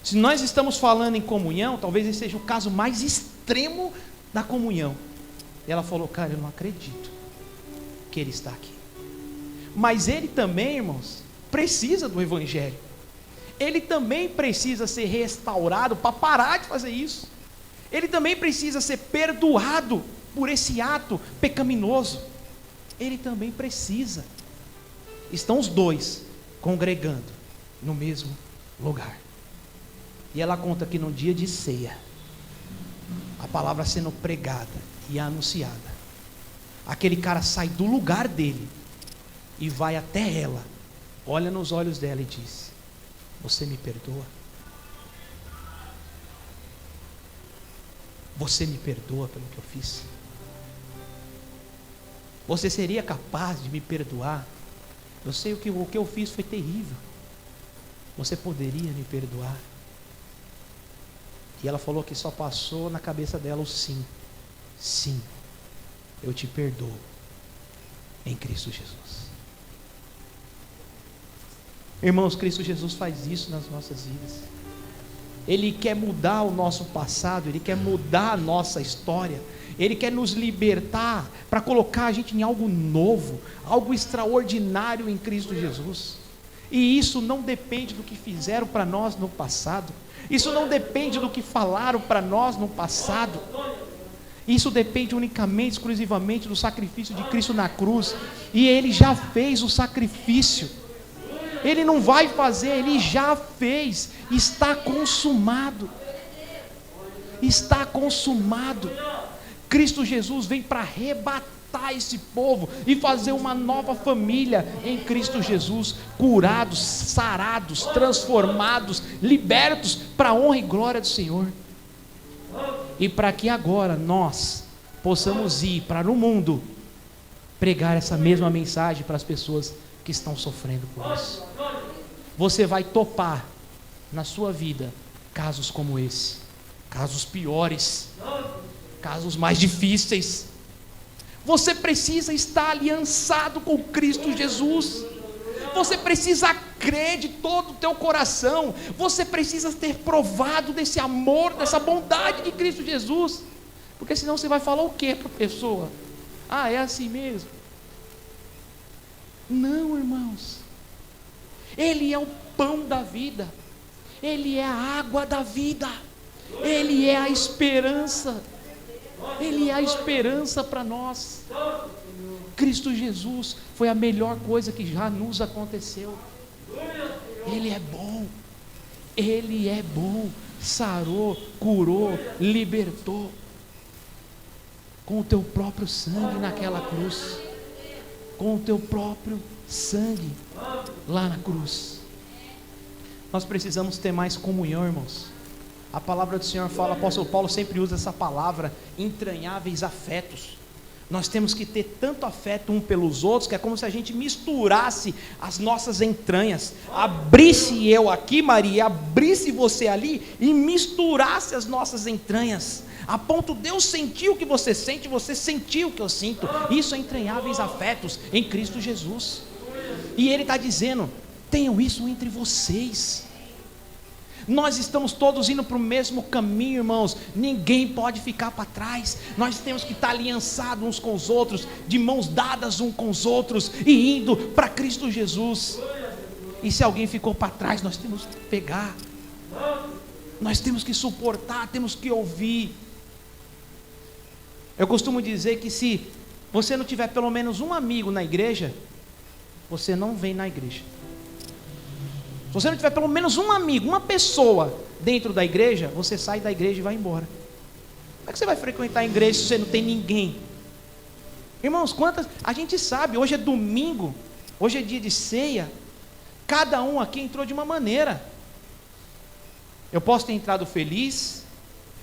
Se nós estamos falando em comunhão, talvez esse seja o caso mais extremo da comunhão. E ela falou: cara, eu não acredito que ele está aqui. Mas ele também, irmãos, precisa do evangelho. Ele também precisa ser restaurado para parar de fazer isso. Ele também precisa ser perdoado por esse ato pecaminoso. Ele também precisa. Estão os dois congregando no mesmo lugar. E ela conta que no dia de ceia, a palavra sendo pregada e anunciada, aquele cara sai do lugar dele e vai até ela, olha nos olhos dela e diz: você me perdoa? Você me perdoa pelo que eu fiz? Você seria capaz de me perdoar? Eu sei o que eu fiz foi terrível. Você poderia me perdoar? E ela falou que só passou na cabeça dela o sim. Sim, eu te perdoo em Cristo Jesus. Irmãos, Cristo Jesus faz isso nas nossas vidas. Ele quer mudar o nosso passado, Ele quer mudar a nossa história, Ele quer nos libertar para colocar a gente em algo novo, algo extraordinário em Cristo Jesus. E isso não depende do que fizeram para nós no passado, isso não depende do que falaram para nós no passado, isso depende unicamente, exclusivamente do sacrifício de Cristo na cruz. E Ele já fez o sacrifício, Ele não vai fazer, Ele já fez. Está consumado, está consumado. Cristo Jesus vem para arrebatar esse povo e fazer uma nova família em Cristo Jesus, curados, sarados, transformados, libertos para a honra e glória do Senhor. E para que agora nós possamos ir para o mundo pregar essa mesma mensagem para as pessoas que estão sofrendo por isso. Você vai topar na sua vida casos como esse, casos piores, casos mais difíceis. Você precisa estar aliançado com Cristo Jesus. Você precisa crer de todo o teu coração. Você precisa ter provado desse amor, dessa bondade de Cristo Jesus. Porque senão você vai falar o que para a pessoa? Ah, é assim mesmo? Não, irmãos. Ele é o pão da vida, Ele é a água da vida, Ele é a esperança, Ele é a esperança para nós. Cristo Jesus foi a melhor coisa que já nos aconteceu. Ele é bom, Ele é bom, sarou, curou, libertou, com o teu próprio sangue naquela cruz, com o teu próprio sangue lá na cruz. Nós precisamos ter mais comunhão, irmãos. A palavra do Senhor fala, o apóstolo Paulo sempre usa essa palavra, entranháveis afetos. Nós temos que ter tanto afeto um pelos outros, que é como se a gente misturasse as nossas entranhas, abrisse eu aqui, Maria, abrisse você ali, e misturasse as nossas entranhas, a ponto de eu sentir o que você sente, você sentir o que eu sinto. Isso é entranháveis afetos em Cristo Jesus. E Ele está dizendo, tenham isso entre vocês. Nós estamos todos indo para o mesmo caminho, irmãos. Ninguém pode ficar para trás. Nós temos que estar aliançados uns com os outros, de mãos dadas uns com os outros, e indo para Cristo Jesus. E se alguém ficou para trás, nós temos que pegar, nós temos que suportar, temos que ouvir. Eu costumo dizer que se você não tiver pelo menos um amigo na igreja, você não vem na igreja. Se você não tiver pelo menos um amigo, uma pessoa dentro da igreja, você sai da igreja e vai embora. Como é que você vai frequentar a igreja se você não tem ninguém? Irmãos, quantas... A gente sabe, hoje é domingo, hoje é dia de ceia. Cada um aqui entrou de uma maneira. Eu posso ter entrado feliz,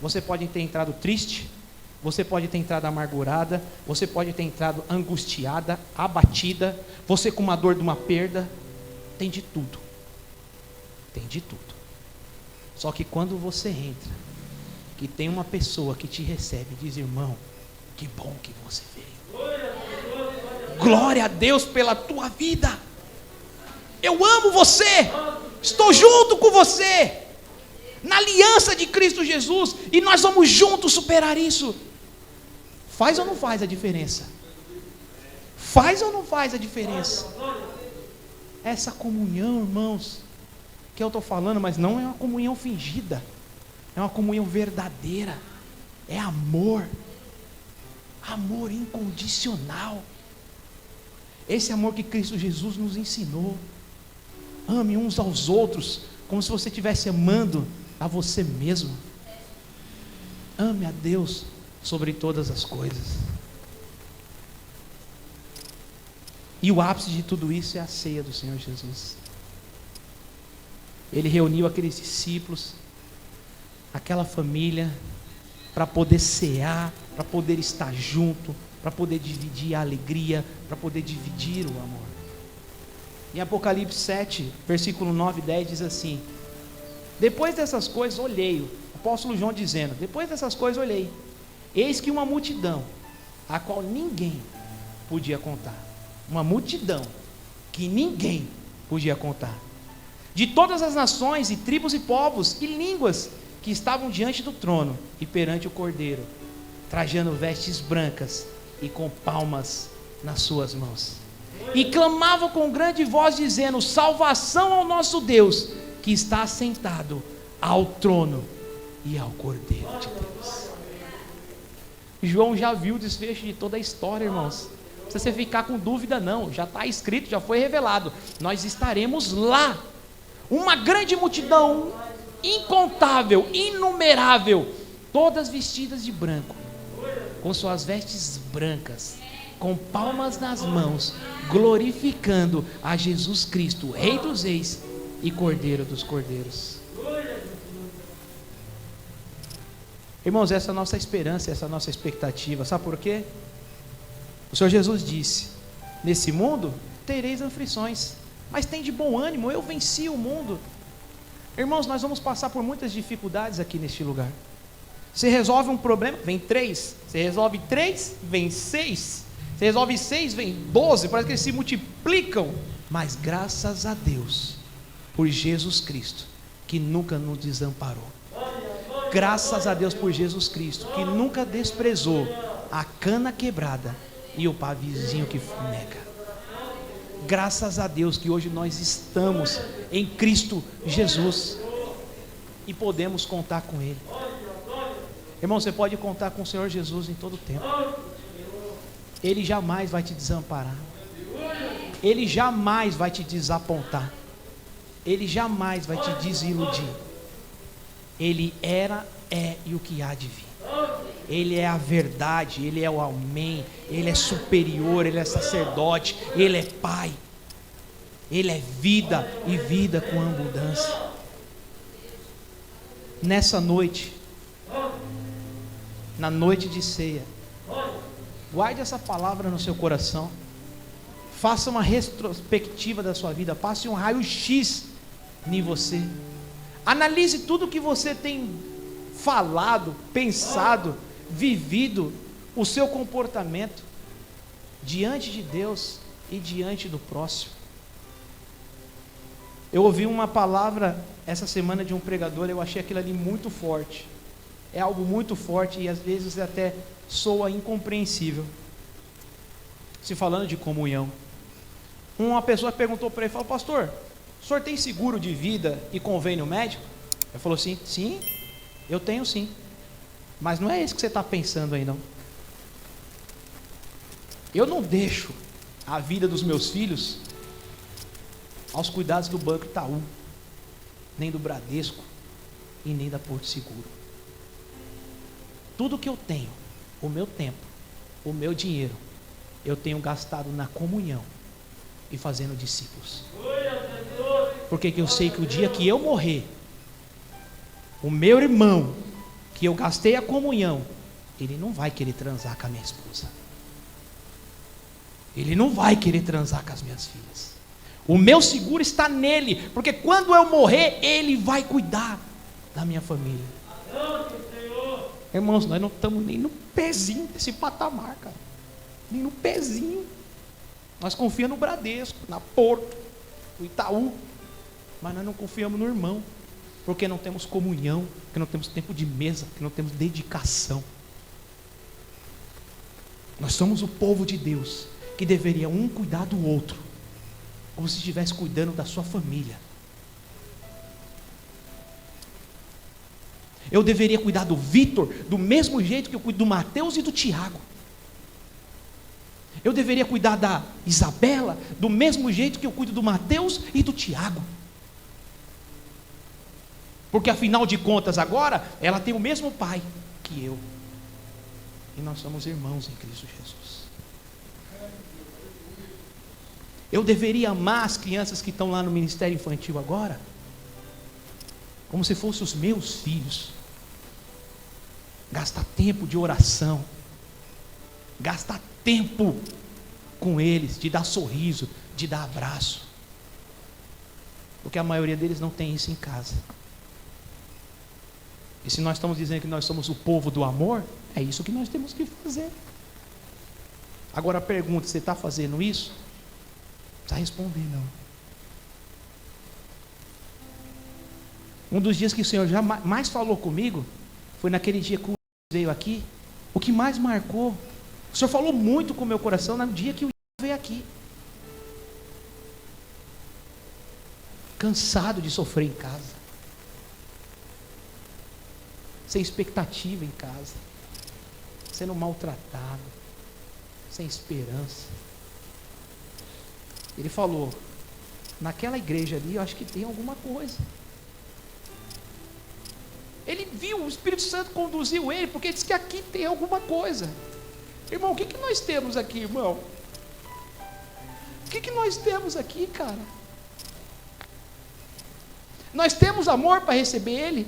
você pode ter entrado triste, você pode ter entrado amargurada, você pode ter entrado angustiada, abatida, você com uma dor de uma perda. Tem de tudo. Tem de tudo. Só que quando você entra, que tem uma pessoa que te recebe e diz, irmão, que bom que você veio, glória a Deus pela tua vida, eu amo você, estou junto com você, na aliança de Cristo Jesus, e nós vamos juntos superar isso. Faz ou não faz a diferença? Faz ou não faz a diferença? Essa comunhão, irmãos, que eu estou falando, mas não é uma comunhão fingida, é uma comunhão verdadeira, é amor, amor incondicional, esse amor que Cristo Jesus nos ensinou. Ame uns aos outros, como se você estivesse amando a você mesmo. Ame a Deus sobre todas as coisas. E o ápice de tudo isso é a ceia do Senhor Jesus. Ele reuniu aqueles discípulos, aquela família, para poder cear, para poder estar junto, para poder dividir a alegria, para poder dividir o amor. Em Apocalipse 7, versículo 9 e 10 diz assim: depois dessas coisas olhei, o apóstolo João dizendo, depois dessas coisas olhei, eis que uma multidão, a qual ninguém podia contar, uma multidão que ninguém podia contar, de todas as nações e tribos e povos e línguas que estavam diante do trono e perante o Cordeiro, trajando vestes brancas e com palmas nas suas mãos. E clamavam com grande voz, dizendo: salvação ao nosso Deus, que está assentado ao trono e ao Cordeiro de Deus. João já viu o desfecho de toda a história, irmãos. Não precisa você ficar com dúvida não, já está escrito, já foi revelado. Nós estaremos lá, uma grande multidão, incontável, inumerável, todas vestidas de branco, com suas vestes brancas, com palmas nas mãos, glorificando a Jesus Cristo, Rei dos Reis e Cordeiro dos Cordeiros. Irmãos, essa é a nossa esperança, essa é a nossa expectativa. Sabe por quê? O Senhor Jesus disse: nesse mundo tereis aflições, mas tem de bom ânimo, eu venci o mundo. Irmãos, nós vamos passar por muitas dificuldades aqui neste lugar. Você resolve um problema, vem 3. Você resolve 3, vem 6. Você resolve 6, vem 12. Parece que eles se multiplicam. Mas graças a Deus por Jesus Cristo, que nunca nos desamparou. Graças a Deus por Jesus Cristo, que nunca desprezou a cana quebrada e o pavizinho que fumega. Graças a Deus que hoje nós estamos em Cristo Jesus e podemos contar com Ele. Irmão, você pode contar com o Senhor Jesus em todo o tempo. Ele jamais vai te desamparar. Ele jamais vai te desapontar. Ele jamais vai te desiludir. Ele era, é e o que há de vir. Ele é a verdade, Ele é o amém, Ele é superior, Ele é sacerdote, Ele é Pai, Ele é vida e vida com abundância. Nessa noite, na noite de ceia, guarde essa palavra no seu coração, faça uma retrospectiva da sua vida, passe um raio-x em você, analise tudo que você tem falado, pensado, vivido, o seu comportamento diante de Deus e diante do próximo. Eu ouvi uma palavra essa semana de um pregador, eu achei aquilo ali muito forte. É algo muito forte e às vezes até soa incompreensível. Se falando de comunhão, uma pessoa perguntou para ele, falou: pastor, o senhor tem seguro de vida e convênio médico? Ele falou assim: sim, eu tenho sim, mas não é isso que você está pensando aí não. Eu não deixo a vida dos meus filhos aos cuidados do Banco Itaú, nem do Bradesco e nem da Porto Seguro. Tudo que eu tenho, o meu tempo, o meu dinheiro, eu tenho gastado na comunhão e fazendo discípulos. Porque eu sei que o dia que eu morrer, o meu irmão, que eu gastei a comunhão, ele não vai querer transar com a minha esposa. Ele não vai querer transar com as minhas filhas. O meu seguro está nele, porque quando eu morrer, ele vai cuidar da minha família. Irmãos, nós não estamos nem no pezinho desse patamar, cara. Nem no pezinho. Nós confiamos no Bradesco, na Porto, no Itaú, mas nós não confiamos no irmão, porque não temos comunhão, porque não temos tempo de mesa, porque não temos dedicação. Nós somos o povo de Deus, que deveria um cuidar do outro, como se estivesse cuidando da sua família. Eu deveria cuidar do Vitor do mesmo jeito que eu cuido do Mateus e do Tiago. Eu deveria cuidar da Isabela do mesmo jeito que eu cuido do Mateus e do Tiago. Porque afinal de contas agora, ela tem o mesmo pai que eu. E nós somos irmãos em Cristo Jesus. Eu deveria amar as crianças que estão lá no ministério infantil agora, como se fossem os meus filhos. Gastar tempo de oração, gastar tempo com eles, de dar sorriso, de dar abraço, porque a maioria deles não tem isso em casa. E se nós estamos dizendo que nós somos o povo do amor, é isso que nós temos que fazer. Agora a pergunta: você está fazendo isso? Não precisa responder não. Um dos dias que o Senhor já mais falou comigo foi naquele dia que o veio aqui. O que mais marcou, o Senhor falou muito com o meu coração no dia que o veio aqui. Cansado de sofrer em casa, sem expectativa em casa, sendo maltratado, sem esperança. Ele falou: naquela igreja ali eu acho que tem alguma coisa. Ele viu, o Espírito Santo conduziu ele, porque ele disse que aqui tem alguma coisa. Irmão, o que nós temos aqui, irmão? O que nós temos aqui, cara? Nós temos amor para receber ele?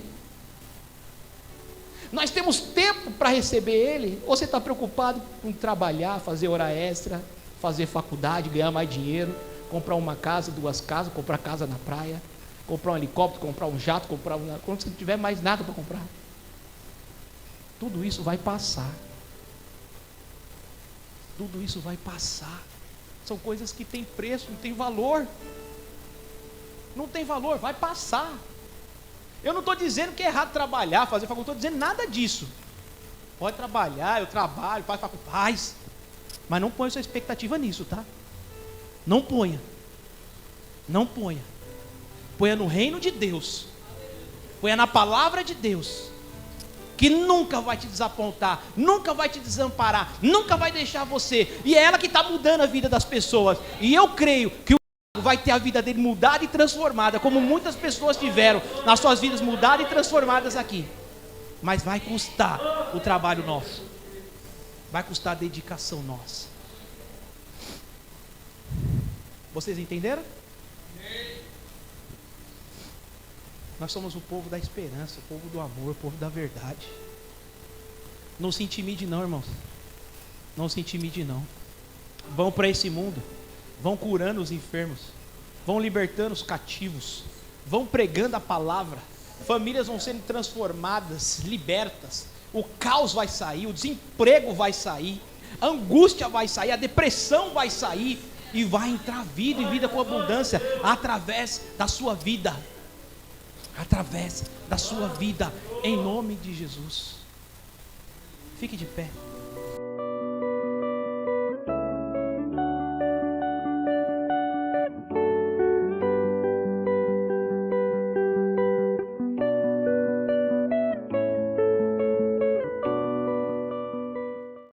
Nós temos tempo para receber ele? Ou você está preocupado com trabalhar, fazer hora extra, fazer faculdade, ganhar mais dinheiro, comprar uma casa, 2 casas, comprar casa na praia, comprar um helicóptero, comprar um jato, quando você não tiver mais nada para comprar? Tudo isso vai passar. Tudo isso vai passar. São coisas que têm preço, não tem valor. Não tem valor, vai passar. Eu não estou dizendo que é errado trabalhar, fazer faculdade, não estou dizendo nada disso. Pode trabalhar, eu trabalho, faz faculdade, mas não ponha sua expectativa nisso, tá? Não ponha. Não ponha. Ponha no reino de Deus. Ponha na palavra de Deus, que nunca vai te desapontar, nunca vai te desamparar, nunca vai deixar você. E é ela que está mudando a vida das pessoas. E eu creio que vai ter a vida dele mudada e transformada, como muitas pessoas tiveram nas suas vidas mudadas e transformadas aqui. Mas vai custar o trabalho nosso, vai custar a dedicação nossa. Vocês entenderam? Nós somos o povo da esperança, o povo do amor, o povo da verdade. Não se intimide não, irmãos. Não se intimide não. Vão para esse mundo, vão curando os enfermos, vão libertando os cativos, vão pregando a palavra, famílias vão sendo transformadas, libertas, o caos vai sair, o desemprego vai sair, a angústia vai sair, a depressão vai sair, e vai entrar vida e vida com abundância, através da sua vida, através da sua vida, em nome de Jesus. Fique de pé.